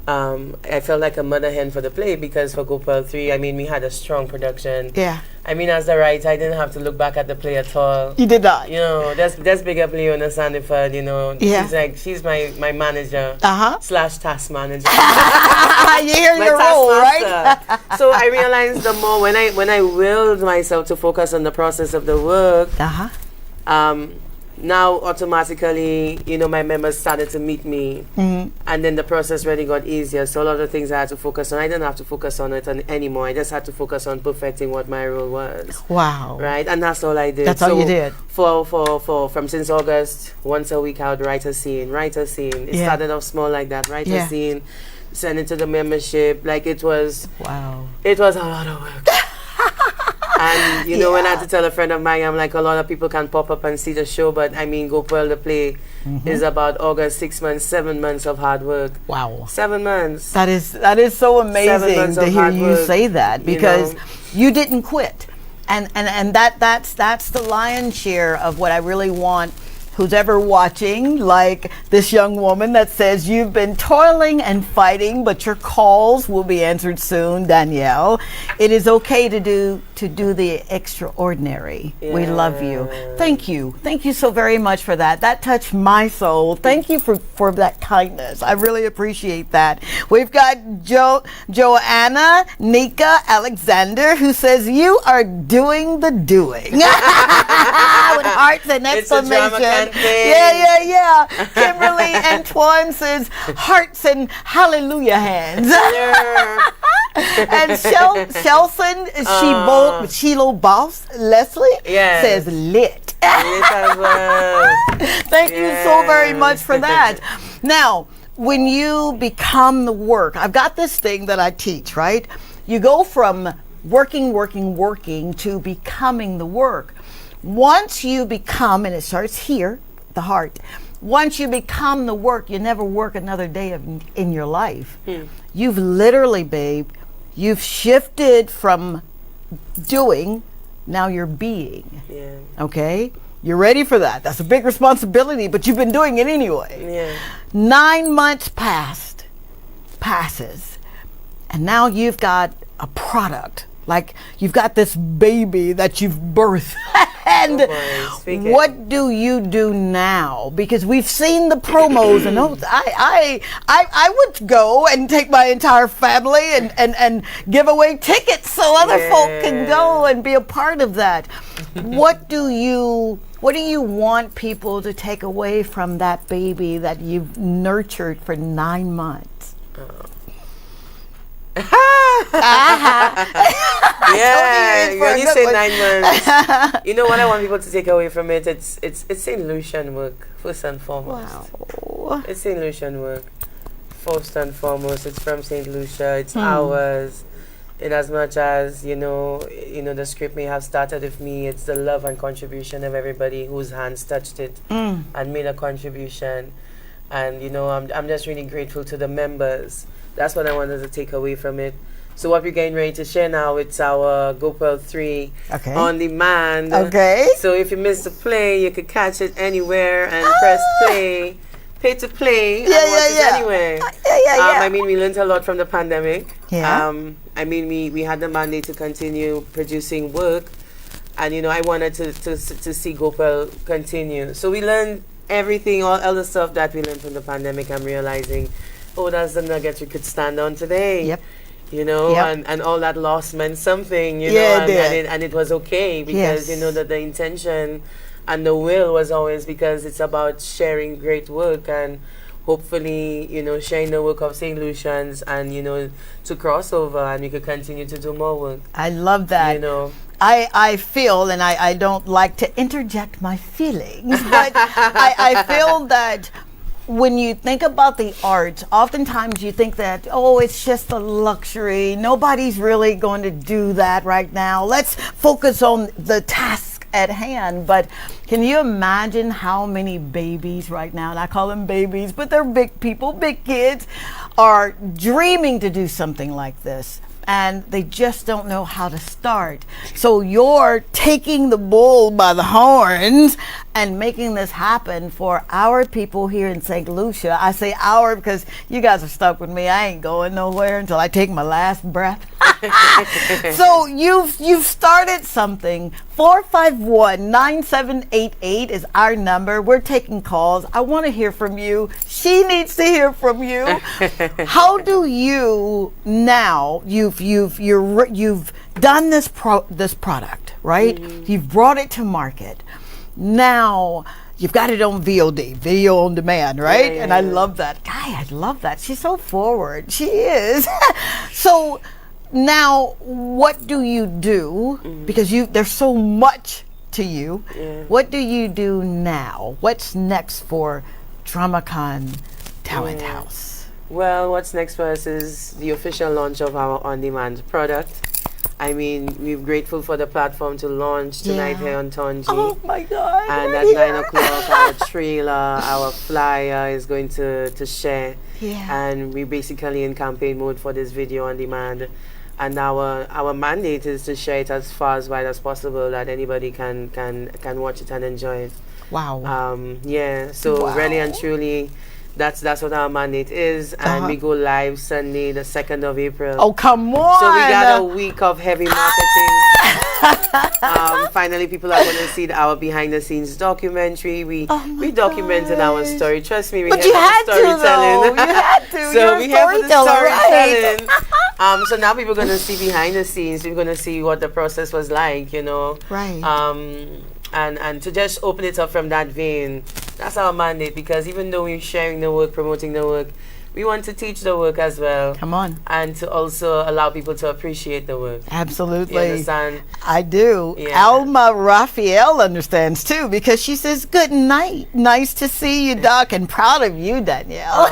I felt like a mother hen for the play because for GoPuel 3, we had a strong production. Yeah. As the writer, I didn't have to look back at the play at all. You did not. That's big up Leona Sandiford, Yeah. She's my manager / task manager. You hear your role, right? So I realized the more when I willed myself to focus on the process of the work, now automatically, my members started to meet me, and then the process really got easier. So a lot of things I had to focus on, I didn't have to focus on it anymore. I just had to focus on perfecting what my role was. Wow. Right, and that's all I did. That's all you did. From since August, once a week I would write a scene. It started off small like that. Write a scene, send it to the membership. Like it was. Wow. It was a lot of work. And you know, when I had to tell a friend of mine, I'm like, a lot of people can pop up and see the show, but I mean, Go Pearl the play is about August, 6 months, 7 months of hard work. Wow. 7 months. That is so amazing months to of hear hard you work, say that, you because know. you didn't quit. And that's the lion's share of what I really want who's ever watching, like this young woman that says you've been toiling and fighting, but your calls will be answered soon, Danielle. It is okay to do the extraordinary. We love you. Thank you so very much for that. That touched my soul. Thank you for that kindness. I really appreciate that. We've got Joanna Nika Alexander, who says you are doing the doing with hearts and It's a drama exclamation. campaign. Yeah. Kimberly Antoine says hearts and hallelujah hands. And Shelson Sheila Boss Leslie says lit. As well. Thank you so very much for that. Now, when you become the work, I've got this thing that I teach, right? You go from working to becoming the work. Once you become, and it starts here, the heart, once you become the work, you never work another day in your life. You've literally, babe, you've shifted from doing, now you're being. Yeah. Okay? You're ready for that. That's a big responsibility, but you've been doing it anyway. Yeah. 9 months passes, and now you've got a product. Like, you've got this baby that you've birthed. And what do you do now? Because we've seen the promos, and I would go and take my entire family and give away tickets so other folk can go and be a part of that. What do you want people to take away from that baby that you've nurtured for 9 months? Yeah, when you say 9 months, you know what I want people to take away from it? It's St. Lucian work, first and foremost. Wow. It's St. Lucian work, first and foremost. It's from St. Lucia. It's ours. In as much as you know, the script may have started with me. It's the love and contribution of everybody whose hands touched it and made a contribution. And I'm just really grateful to the members. That's what I wanted to take away from it. So what we're getting ready to share now, it's our Go Pearl 3 on demand. Okay. So if you missed the play, you could catch it anywhere and press play, pay to play, and watch it anywhere. I mean, we learned a lot from the pandemic. Yeah. I mean, we had the mandate to continue producing work, and I wanted to see Go Pearl continue. So we learned everything, all the stuff that we learned from the pandemic. I'm realizing, that's the nuggets we could stand on today. Yep. And all that loss meant something, and it was okay because that the intention and the will was always because it's about sharing great work and hopefully sharing the work of St. Lucians and to cross over and we could continue to do more work. I love that. I feel, and I don't like to interject my feelings, but I feel that when you think about the arts, oftentimes you think that, it's just a luxury. Nobody's really going to do that right now. Let's focus on the task at hand. But can you imagine how many babies right now, and I call them babies, but they're big people, big kids, are dreaming to do something like this. And they just don't know how to start. So you're taking the bull by the horns and making this happen for our people here in St. Lucia. I say our because you guys are stuck with me. I ain't going nowhere until I take my last breath. So you've started something. 451-9788 is our number. We're taking calls. I want to hear from you. She needs to hear from you. How do you now? You've done this product, right? You've brought it to market. Now you've got it on VOD, video on demand, right? And I love that. I love that. She's so forward. She is. So now, what do you do? Because there's so much to you. What do you do now? What's next for DramaCon Talent House? Well, what's next for us is the official launch of our on-demand product. I mean, we're grateful for the platform to launch tonight here on Tonji. Oh my God. And at 9 o'clock, our trailer, our flyer is going to share. Yeah. And we're basically in campaign mode for this video on demand. And our mandate is to share it as far as wide as possible that anybody can watch it and enjoy it. Wow. Yeah, so Wow. really and truly, that's what our mandate is. And we go live Sunday, the 2nd of April. Oh, come on. So we got a week of heavy marketing. Finally, people are going to see our behind the scenes documentary. We documented our story. Trust me, we But have you had to, storytelling. though. You had to. So You're we a have for the storyteller, right? storytelling. So now people are going to see behind the scenes. We're going to see what the process was like, you know. Right. And to just open it up from that vein, that's our mandate, because even though we're sharing the work, promoting the work, we want to teach the work as well. Come on. And to also allow people to appreciate the work. Absolutely. You understand? I do. Yeah. Alma Raphael understands too, because she says, good night. Nice to see you, Doc, and proud of you, Danielle.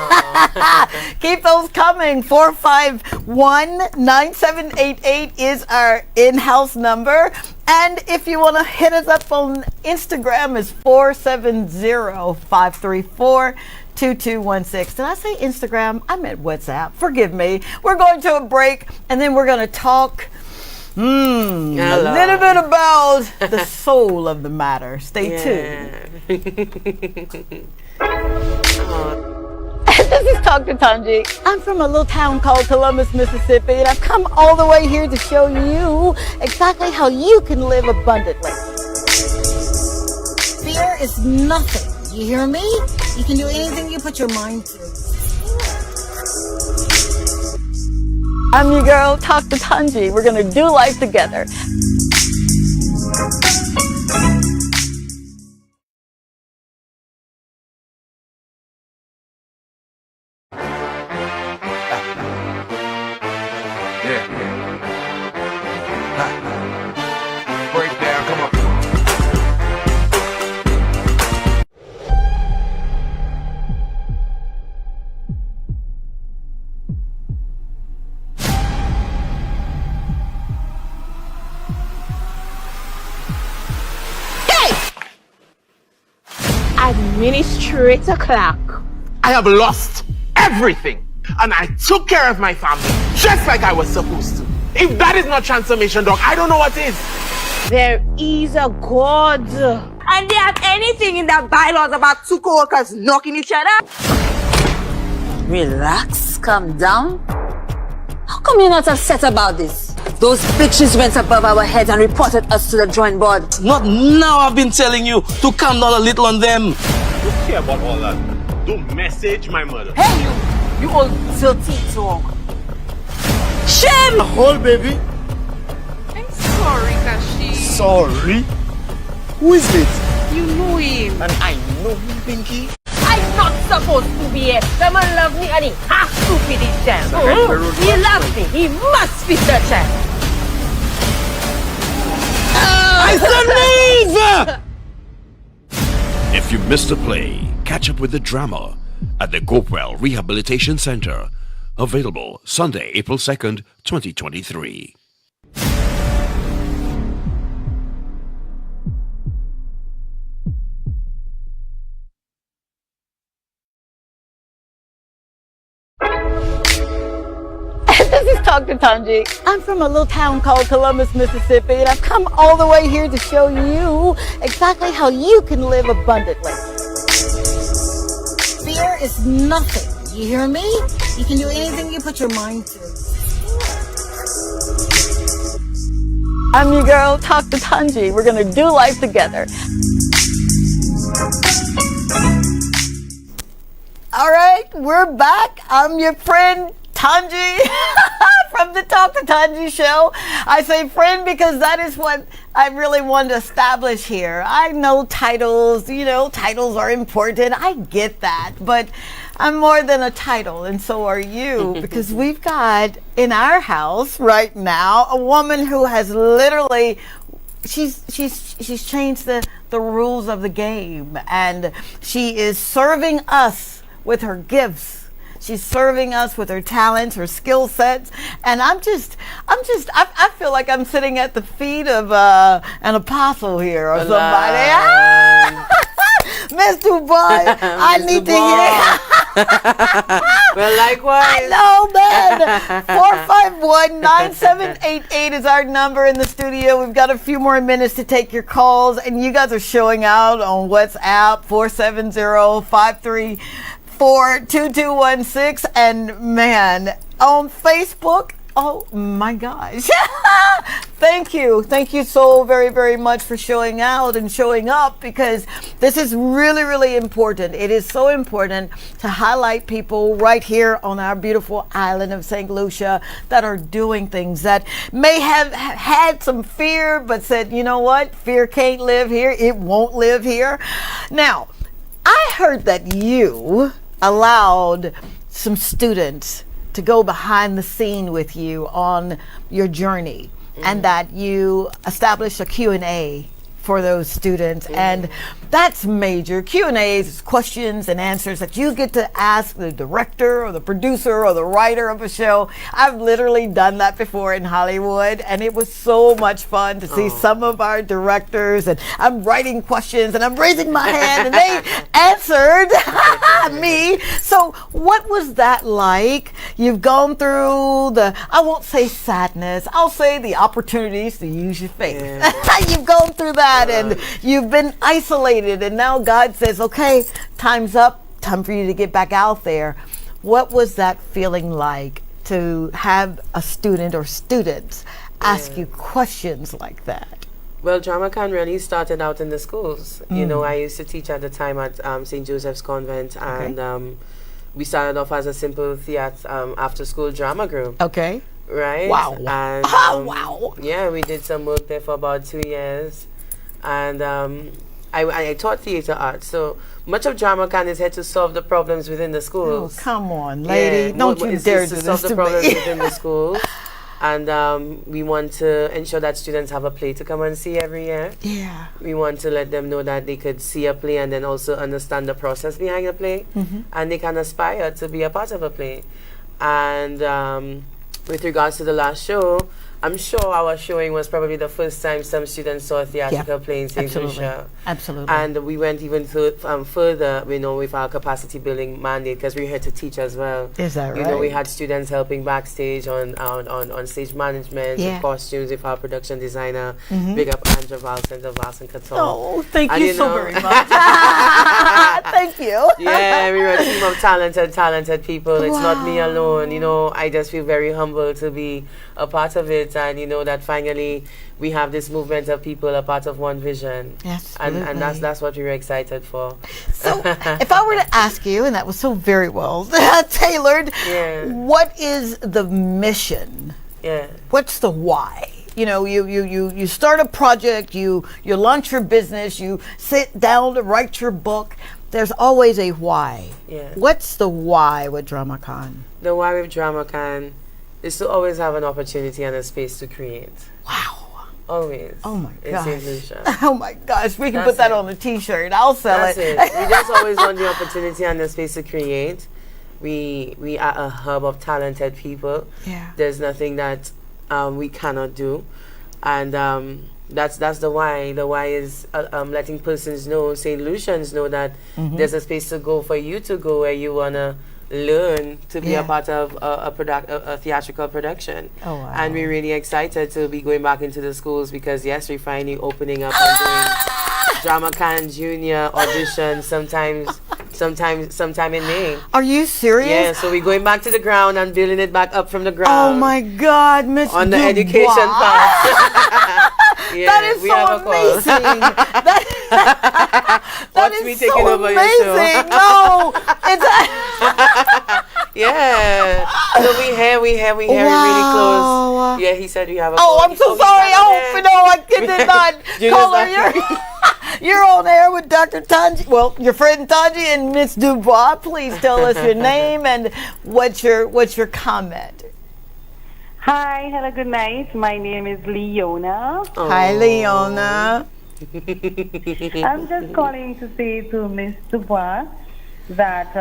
Keep those coming. 451-9788 is our in-house number. And if you want to hit us up on Instagram, is 470-534-2216. Did I say Instagram? I meant WhatsApp. Forgive me. We're going to a break, and then we're going to talk a little bit about the soul of the matter. Stay tuned. This is Dr. Tanji. I'm from a little town called Columbus, Mississippi, and I've come all the way here to show you exactly how you can live abundantly. Fear is nothing. You hear me? You can do anything you put your mind to. I'm your girl, Dr. Tanji. We're going to do life together. Breakdown, come on. Administrator Clark. I have lost everything, and I took care of my family just like I was supposed to. If that is not transformation, Doc, I don't know what is. There is a God. And they have anything in their bylaws about two co-workers knocking each other? Relax, calm down. How come you're not upset about this? Those bitches went above our heads and reported us to the drawing board. Not now. I've been telling you to calm down a little on them. Don't care about all that. Don't message my mother. Hey, you old dirty dog. Shame! Hold, baby. I'm sorry, Kashi. Sorry. Who is it? You know him. And I know him, Pinky. I'm not supposed to be here. The man love me and he has to feed his child. He loves me. He must feed the child. I said move! If you missed a play, catch up with the drama at the Gopwell Rehabilitation Center. Available Sunday, April 2nd, 2023. This is Dr. Tanji. I'm from a little town called Columbus, Mississippi, and I've come all the way here to show you exactly how you can live abundantly. Fear is nothing. You hear me? You can do anything you put your mind to. I'm your girl, Dr. Tanji. We're going to do life together. All right, we're back. I'm your friend, Tanji, from the Dr. Tanji show. I say friend because that is what I really want to establish here. I know titles, titles are important. I get that, but I'm more than a title, and so are you, because we've got in our house right now a woman who has literally she's changed the rules of the game, and she is serving us with her gifts She's serving us with her talents, her skill sets, and I feel like I'm sitting at the feet of an apostle here or somebody. Miss Du Bois, I need to hear. Well, likewise. I know, man. 451-9788 is our number in the studio. We've got a few more minutes to take your calls, and you guys are showing out on WhatsApp 470-534-2216, and man, on Facebook. Oh my gosh. Thank you so very, very much for showing out and showing up, because this is really, really important. It is so important to highlight people right here on our beautiful island of St. Lucia that are doing things that may have had some fear, but said, you know what, fear can't live here. It won't live here. Now, I heard that you allowed some students to go behind the scene with you on your journey, and that you established a Q&A for those students, and that's major. Q&As is questions and answers that you get to ask the director or the producer or the writer of a show. I've literally done that before in Hollywood, and it was so much fun to see some of our directors, and I'm writing questions and I'm raising my hand and they answered me. So what was that like? You've gone through I won't say sadness, I'll say the opportunities to use your faith. You've gone through that, and you've been isolated, and now God says, okay, time's up, time for you to get back out there. What was that feeling like to have a student or students ask you questions like that? Well, DramaCon really started out in the schools. You know, I used to teach at the time at St. Joseph's Convent, and we started off as a simple theater after-school drama group. Okay. Right? Wow. And, wow. Yeah, we did some work there for about 2 years. And I taught theater arts, so much of DramaCon is here to solve the problems within the schools. Oh, come on, lady. Don't you dare do this solve the to problems me. within the schools. And we want to ensure that students have a play to come and see every year. Yeah. We want to let them know that they could see a play and then also understand the process behind a play. And they can aspire to be a part of a play. And with regards to the last show, I'm sure our showing was probably the first time some students saw a theatrical play in St. Lucia. Absolutely. And we went even further, you know, with our capacity building mandate, because we're here to teach as well. Is that right? You know, we had students helping backstage on stage management, with costumes, with our production designer. Big up Andra Valsen, the Valsen Couture. Oh, thank you so very much. Thank you. Yeah, we were a team of talented people. It's not me alone. You know, I just feel very humbled to be a part of it, and you know that finally we have this movement of people a part of one vision. Yes, and that's what we were excited for. So if I were to ask you, and that was so very well tailored, what is the mission? What's the why? You know, you start a project, you launch your business, you sit down to write your book. There's always a why. What's the why with DramaCon? The why with DramaCon is to always have an opportunity and a space to create. Wow. Always. Oh my in gosh. St. Lucia. Oh my gosh. We can put that on a t-shirt. I'll sell That's it. We just always want the opportunity and the space to create. We are a hub of talented people. Yeah. There's nothing that we cannot do. And that's the why. The why is letting persons know, St. Lucians know that there's a space to go for you to go where you want to learn to be a part of a theatrical production. Oh, wow. And we're really excited to be going back into the schools, because yes, we're finally opening up and doing DramaCon Junior auditions sometime in May. Are you serious? Yeah, so we're going back to the ground and building it back up from the ground. Oh my God, Miss On the Du education Bois. part. That is so amazing. That is me so taking over your amazing. show. No, it's Yeah. So we here, we're really close. Yeah, he said we have a Oh, I'm so sorry. Oh, no, I did not call her. You're on air with Dr. Tanji. Well, your friend Tanji and Miss Du Bois. Please tell us your name and what's your comment. Hi, hello, good night. My name is Leona. Hi, Leona. I'm just calling to say to Miss Du Bois that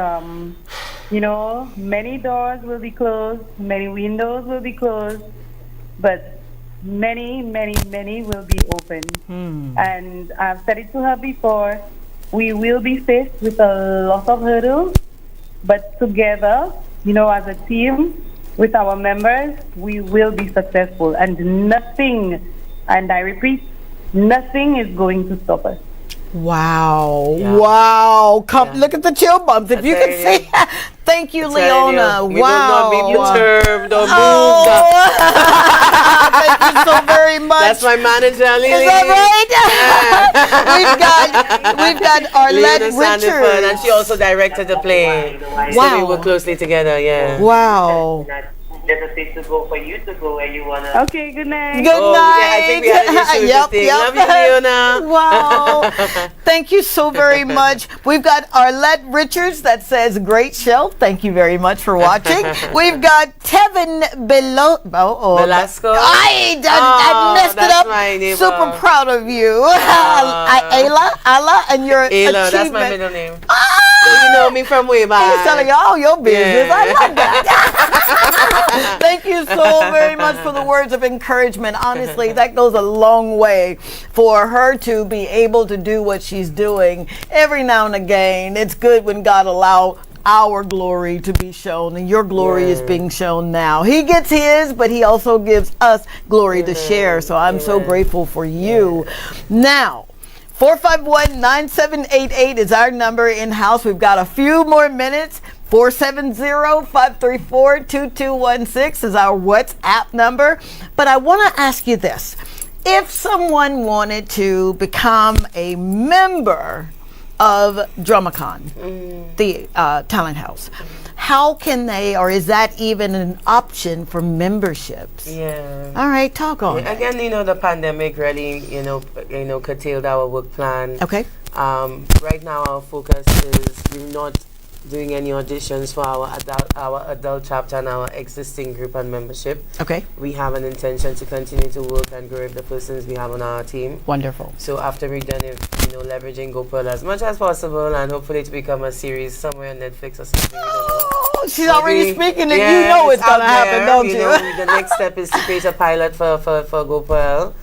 You know, many doors will be closed, many windows will be closed, but many, many, many will be open. And I've said it to her before, we will be faced with a lot of hurdles, but together, you know, as a team, with our members, we will be successful. And nothing, and I repeat, nothing is going to stop us. Wow. Yeah. Wow. Come Yeah. look at the chill bumps. If you tell can you. see. Thank you, I tell Leona. you, we wow. will not be perturbed or moved. Oh. Thank you so very much. That's my manager, Lily. Is that right? we've got Arlette Leona Sandiford, and Richards. she also directed the play. So we Wow. work closely together, yeah. Wow. Just a place to go for you to go where you wanna. Okay, good night. Good Oh, night. yeah, I think we had an issue with the thing. Love you, Leona. Wow. Thank you so very much. We've got Arlette Richards that says, great show. Thank you very much for watching. We've got Tevin Velasco. I messed it that's up. my neighbor. Super proud of you. Ayla, and your Ayla, achievement. that's my middle name. Ah! You know me from way back. He's telling you all your business. Yeah. I love that. Thank you so very much for the words of encouragement. Honestly, that goes a long way for her to be able to do what she's doing every now and again. It's good when God allows our glory to be shown, and your glory is being shown now. He gets his, but he also gives us glory to share. So I'm so grateful for you. Now, 451-9788 is our number in-house. We've got a few more minutes. 470-534-2216 is our WhatsApp number. But I want to ask you this. If someone wanted to become a member of Dramacon, the talent house, how can they, or is that even an option for memberships? Yeah. All right, talk on. Yeah, again, you know, the pandemic really, curtailed our work plan. Okay. Right now, our focus is we're not doing any auditions for our adult chapter and our existing group and membership. Okay. We have an intention to continue to work and grow with the persons we have on our team. Wonderful. So after we're done, leveraging GoPearl as much as possible, and hopefully to become a series somewhere on Netflix or something. We don't know. Oh, she's already speaking, and you Yeah, know it's out gonna happen, there, don't you? The next step is to create a pilot for GoPearl.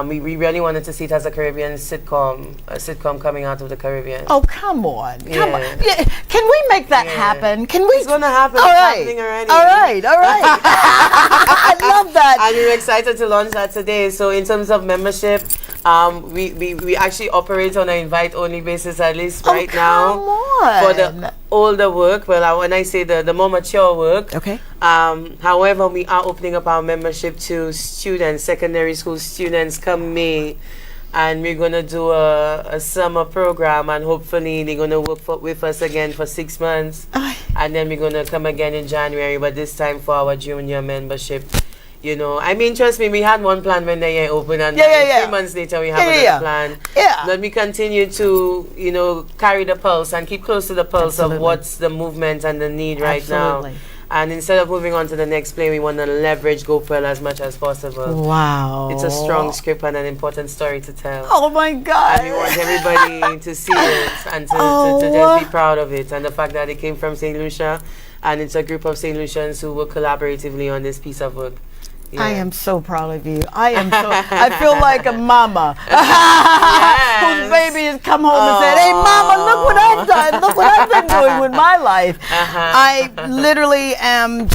We really wanted to see it as a Caribbean sitcom, a sitcom coming out of the Caribbean. Oh, come on. Come on. Yeah. Yeah. Can we make that happen? Can we? It's going to happen. All It's right. happening already. All right. I love that. And we're excited to launch that today. So in terms of membership, we actually operate on an invite-only basis, at least right now. For the older work, well, when I say the more mature work. Okay. However, we are opening up our membership to students, secondary school students come May. And we're going to do a summer program, and hopefully they're going to work with us again for 6 months. And then we're going to come again in January, but this time for our junior membership. I mean, trust me, we had one plan when the year opened, and 3 months later we have another plan. Yeah. But we continue to, carry the pulse and keep close to the pulse of what's the movement and the need right now. And instead of moving on to the next play, we want to leverage GoPearl as much as possible. Wow. It's a strong script and an important story to tell. Oh, my God. And we want everybody to see it and to just be proud of it. And the fact that it came from St. Lucia, and it's a group of St. Lucians who work collaboratively on this piece of work. Yeah. I am so proud of you. I feel like a mama whose baby has come home and said, hey, mama, look what I've done. Look what I've been doing with my life. I literally am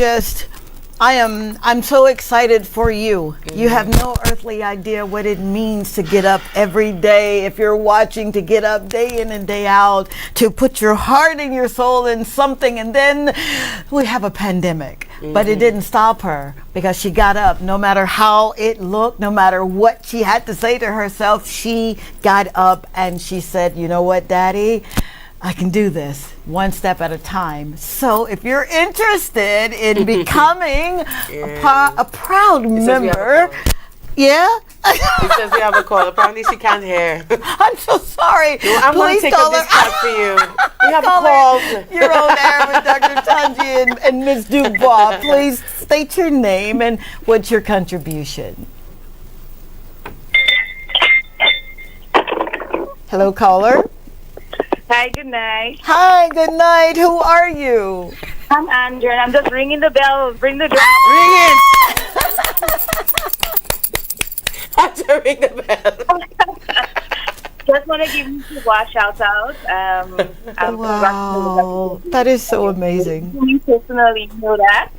I'm so excited for you. You have no earthly idea what it means to get up every day. If you're watching, to get up day in and day out, to put your heart and your soul in something. And then we have a pandemic. But it didn't stop her, because she got up. No matter how it looked, no matter what she had to say to herself, she got up and she said, you know what, Daddy? I can do this one step at a time. So if you're interested in becoming a proud member, It says we have a call. Apparently she can't hear. I'm so sorry. No, I'm going to take up this part for you. We have a call. You're on air with Dr. Tanji and Ms. Du Bois. Please state your name and what's your contribution. Hello, caller. Hi, good night. Hi, good night. Who are you? I'm Andrea, and I'm just ringing the bell. Ring the drum. Ring it. I have to ring the bell. Just want to give you a shout out. Wow, that is so amazing. You personally know that.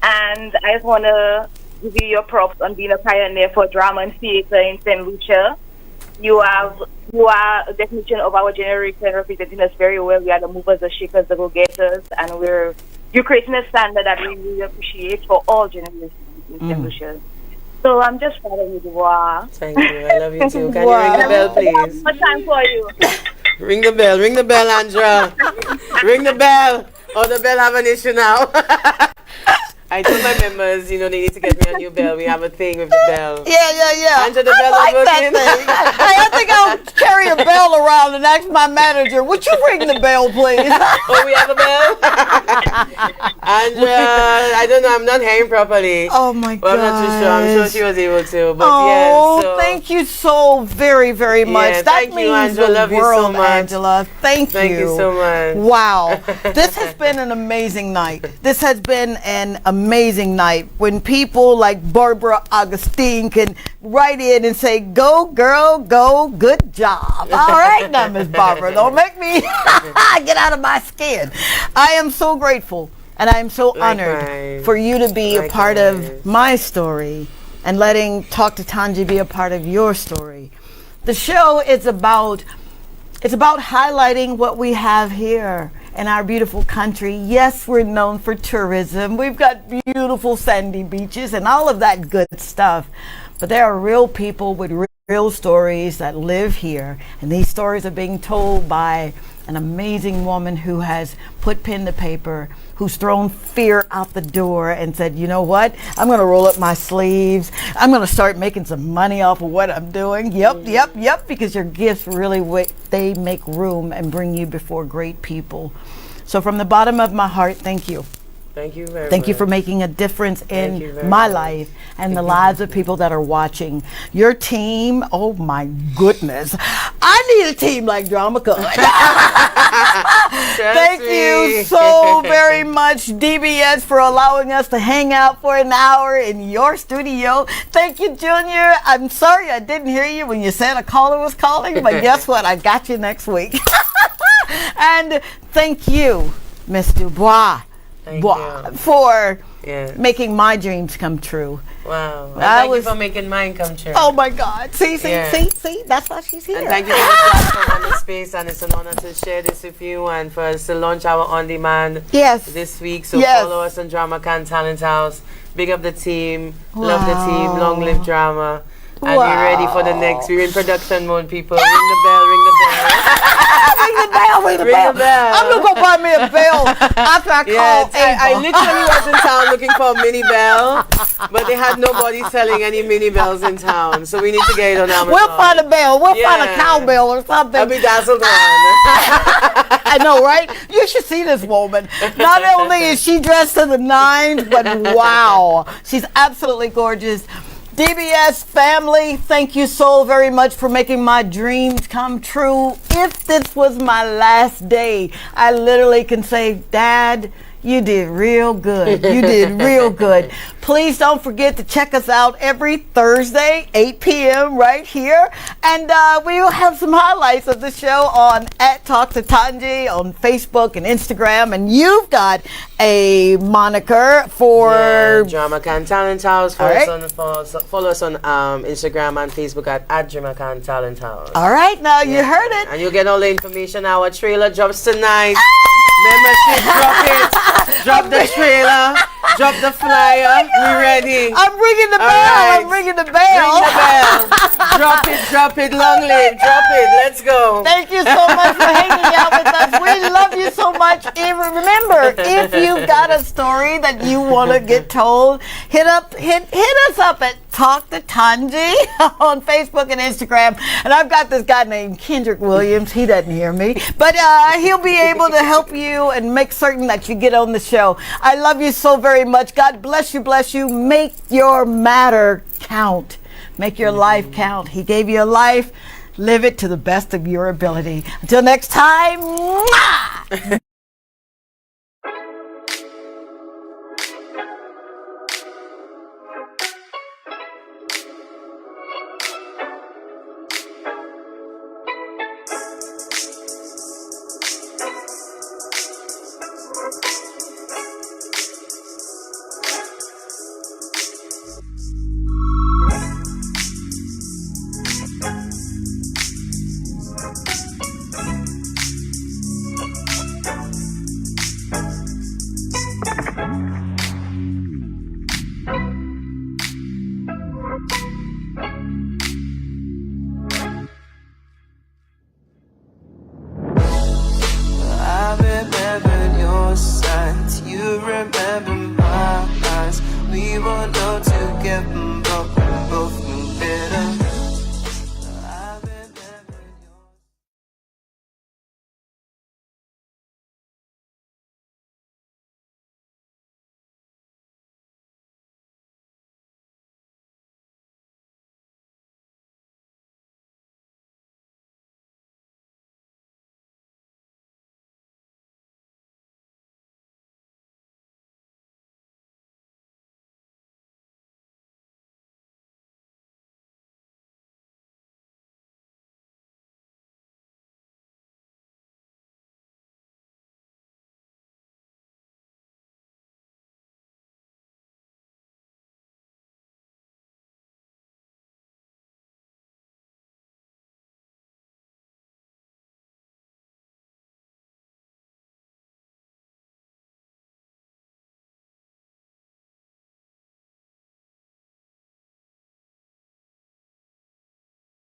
And I just want to give you your props on being a pioneer for drama and theater in St. Lucia. You are a definition of our generation, representing us very well. We are the movers, the shakers, the go-getters, and you're creating a standard that we really appreciate for all generations in St. Lucia. So I'm just proud of you, Du Bois. Thank you. I love you too. Can you ring the bell, please? What time for you? Ring the bell, Andrea. Ring the bell. Oh, the bell have an issue now. I told my members, they need to get me a new bell. We have a thing with the bell. Yeah. Andrea, the bell I is working. I think I'll carry a bell around and ask my manager, would you ring the bell, please? Oh, we have a bell? Andrea, I don't know. I'm not hearing properly. Oh, my God. I'm not too sure. I'm sure she was able to. But thank you so very, very much. Yeah, that thank means you, Angela. the Love you world, so much. Angela. Thank you. Thank you so much. Wow. This has been an amazing night. This has been an amazing night when people like Barbara Augustine can write in and say, go, girl, go, good job. All right now, Miss Barbara. Don't make me get out of my skin. I am so grateful and I am so honored for you to be a part of my story and letting Talk to Tanji be a part of your story. The show is about highlighting what we have here in our beautiful country. Yes, we're known for tourism. We've got beautiful sandy beaches and all of that good stuff. But there are real people with real stories that live here. And these stories are being told by an amazing woman who has put pen to paper, who's thrown fear out the door and said, you know what? I'm going to roll up my sleeves. I'm going to start making some money off of what I'm doing. Yep, because your gifts really, they make room and bring you before great people. So from the bottom of my heart, thank you. Thank you very much. Thank you for making a difference in my life and the lives of people that are watching. Your team, oh my goodness. I need a team like Drama Club. Thank you so very much, DBS, for allowing us to hang out for an hour in your studio. Thank you, Junior. I'm sorry I didn't hear you when you said a caller was calling, but guess what? I got you next week. And thank you, Miss Du Bois. For making my dreams come true. Wow. Thank you for making mine come true. Oh my God. See, that's why she's here. And thank you for the platform and the space, and it's an honor to share this with you and for us to launch our on-demand this week. So follow us on Drama Can Talent House. Big up the team. Love the team. Long live drama. And we're ready for the next. We're in production mode, people. Ring the bell, ring the bell. Ring the bell. I'm going to go buy me a bell after I call I literally was in town looking for a mini bell, but they had nobody selling any mini bells in town. So we need to get it on Amazon. We'll find a bell. We'll find a cowbell or something. I'll be dazzled on. I know, right? You should see this woman. Not only is she dressed to the nines, but wow. She's absolutely gorgeous. DBS family, thank you so very much for making my dreams come true. If this was my last day, I literally can say, Dad, you did real good. You did real good. Please don't forget to check us out every Thursday, 8 p.m. right here. And we will have some highlights of the show on @TalkToTanji on Facebook and Instagram. And you've got a moniker for Drama Can Talent House. Follow us on Instagram and Facebook at Drama Can Talent House. All right, now you heard it. And you'll get all the information. Our trailer drops tonight. Membership, drop it. Drop the trailer. Drop the flyer. We're ready. I'm ringing the bell. Right. I'm ringing the bell. Ring the bell. Drop it. Long live. Drop it. Let's go. Thank you so much for hanging out with us. We love you so much. Remember, if you've got a story that you want to get told, hit us up at Talk to Tanji on Facebook and Instagram. And I've got this guy named Kendrick Williams. He doesn't hear me, but he'll be able to help you and make certain that you get on the show. I love you so very much. God bless you, bless you. Make your matter count. Make your life count. He gave you a life. Live it to the best of your ability. Until next time. Mwah!